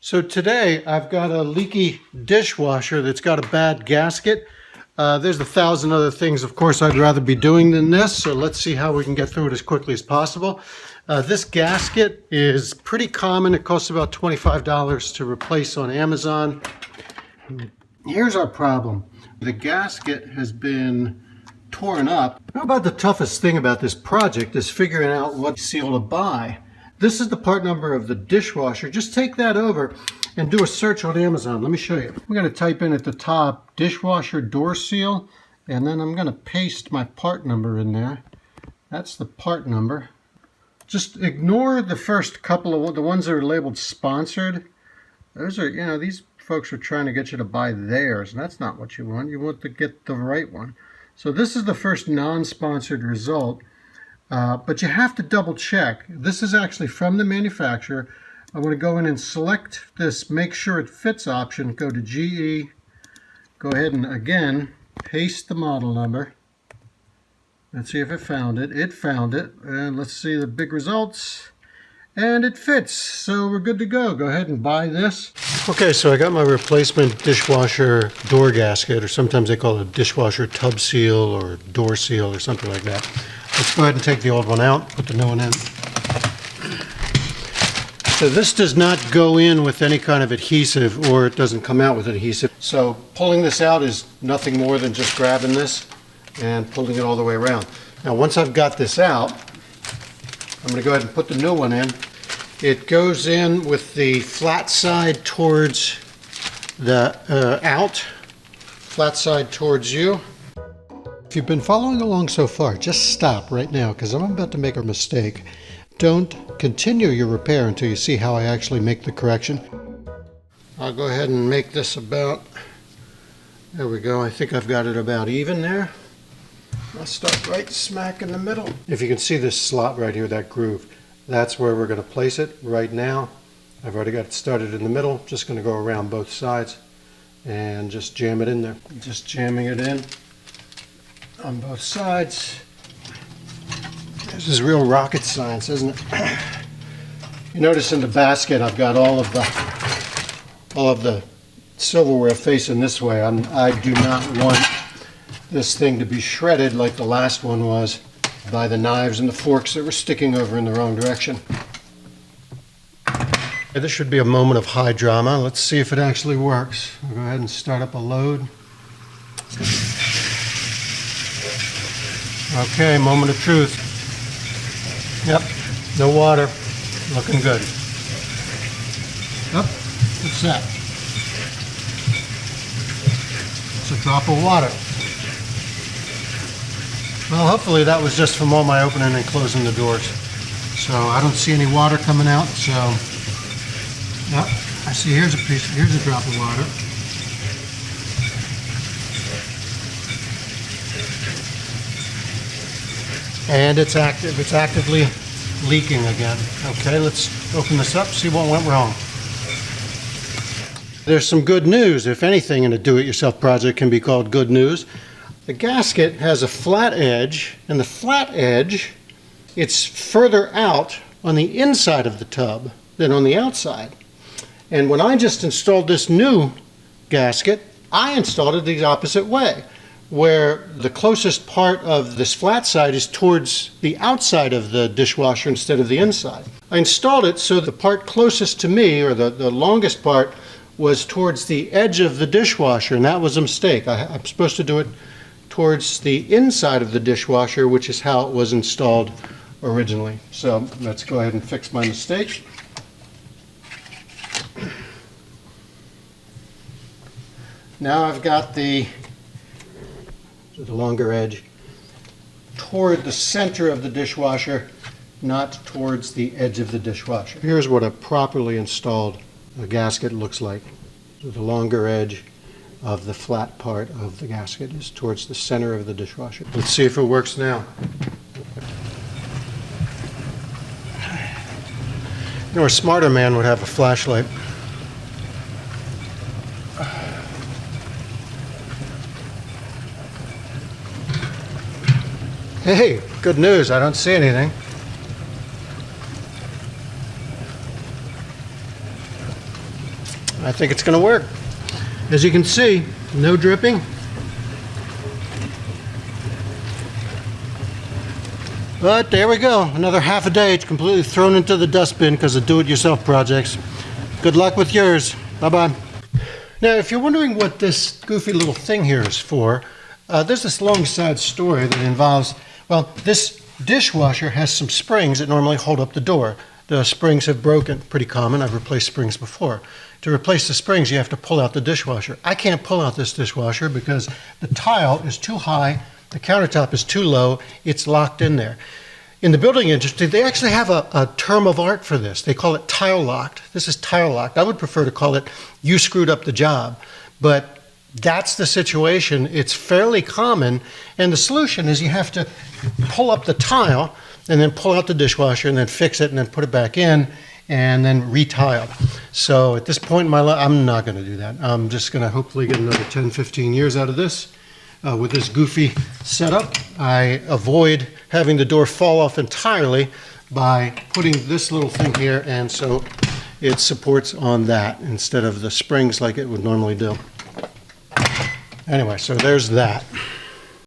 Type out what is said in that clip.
So today I've got a leaky dishwasher that's got a bad gasket. There's 1,000 other things, of course, I'd rather be doing than this, so let's see how we can get through it as quickly as possible. This gasket is pretty common. It costs about $25 to replace on Amazon. Here's our problem. The gasket has been torn up. How about the toughest thing about this project is figuring out what seal to buy. This is the part number of the dishwasher. Just take that over and do a search on Amazon. Let me show you. I'm going to type in at the top dishwasher door seal, and then I'm going to paste my part number in there. That's the part number. Just ignore the first couple of the ones that are labeled sponsored. Those are, these folks are trying to get you to buy theirs, and that's not what you want. You want to get the right one. So this is the first non-sponsored result. But you have to double check. This is actually from the manufacturer. I'm going to go in and select this make sure it fits option. Go to GE. Go ahead and again paste the model number. Let's see if it found it. It found it. And let's see the big results. And it fits. So we're good to go. Go ahead and buy this. Okay, so I got my replacement dishwasher door gasket, or sometimes they call it a dishwasher tub seal or door seal or something like that. Let's go ahead and take the old one out, put the new one in. So this does not go in with any kind of adhesive, or it doesn't come out with adhesive. So pulling this out is nothing more than just grabbing this and pulling it all the way around. Now once I've got this out, I'm going to go ahead and put the new one in. It goes in with the flat side towards the flat side towards you. If you've been following along so far, just stop right now because I'm about to make a mistake. Don't continue your repair until you see how I actually make the correction. I'll go ahead and make this about, there we go, I think I've got it about even there. I'll start right smack in the middle. If you can see this slot right here, that groove, that's where we're going to place it right now. I've already got it started in the middle, just going to go around both sides and just jam it in there. Just jamming it in on both sides. This is real rocket science, isn't it? You notice in the basket I've got all of the silverware facing this way. I do not want this thing to be shredded like the last one was by the knives and the forks that were sticking over in the wrong direction. This should be a moment of high drama. Let's see if it actually works. I'll go ahead and start up a load. Okay, moment of truth. Yep, no water. Looking good. Yep, what's that? It's a drop of water. Well, hopefully that was just from all my opening and closing the doors. So I don't see any water coming out, so yep, I see here's a drop of water. And it's active. It's actively leaking again. Okay, let's open this up, see what went wrong. There's some good news. If anything in a do-it-yourself project can be called good news. The gasket has a flat edge, and the flat edge, it's further out on the inside of the tub than on the outside. And when I just installed this new gasket, I installed it the opposite way, where the closest part of this flat side is towards the outside of the dishwasher instead of the inside. I installed it so the part closest to me, or the longest part, was towards the edge of the dishwasher, and that was a mistake. I'm supposed to do it towards the inside of the dishwasher, which is how it was installed originally. So let's go ahead and fix my mistake. Now I've got the longer edge toward the center of the dishwasher, not towards the edge of the dishwasher. Here's what a properly installed gasket looks like. So the longer edge of the flat part of the gasket is towards the center of the dishwasher. Let's see if it works now. You know, a smarter man would have a flashlight. Hey, good news, I don't see anything. I think it's going to work. As you can see, no dripping. But there we go. Another half a day. It's completely thrown into the dustbin because of do-it-yourself projects. Good luck with yours. Bye-bye. Now, if you're wondering what this goofy little thing here is for, there's this long side story that involves, well, this dishwasher has some springs that normally hold up the door. The springs have broken. Pretty common. I've replaced springs before. To replace the springs, you have to pull out the dishwasher. I can't pull out this dishwasher because the tile is too high, the countertop is too low, it's locked in there. In the building industry, they actually have a term of art for this. They call it tile locked. This is tile locked. I would prefer to call it you screwed up the job. But that's the situation. It's fairly common. And the solution is you have to pull up the tile and then pull out the dishwasher and then fix it and then put it back in and then retile. So at this point in my life, I'm not going to do that. I'm just going to hopefully get another 10, 15 years out of this. With this goofy setup, I avoid having the door fall off entirely by putting this little thing here, and so it supports on that instead of the springs like it would normally do. Anyway, so there's that.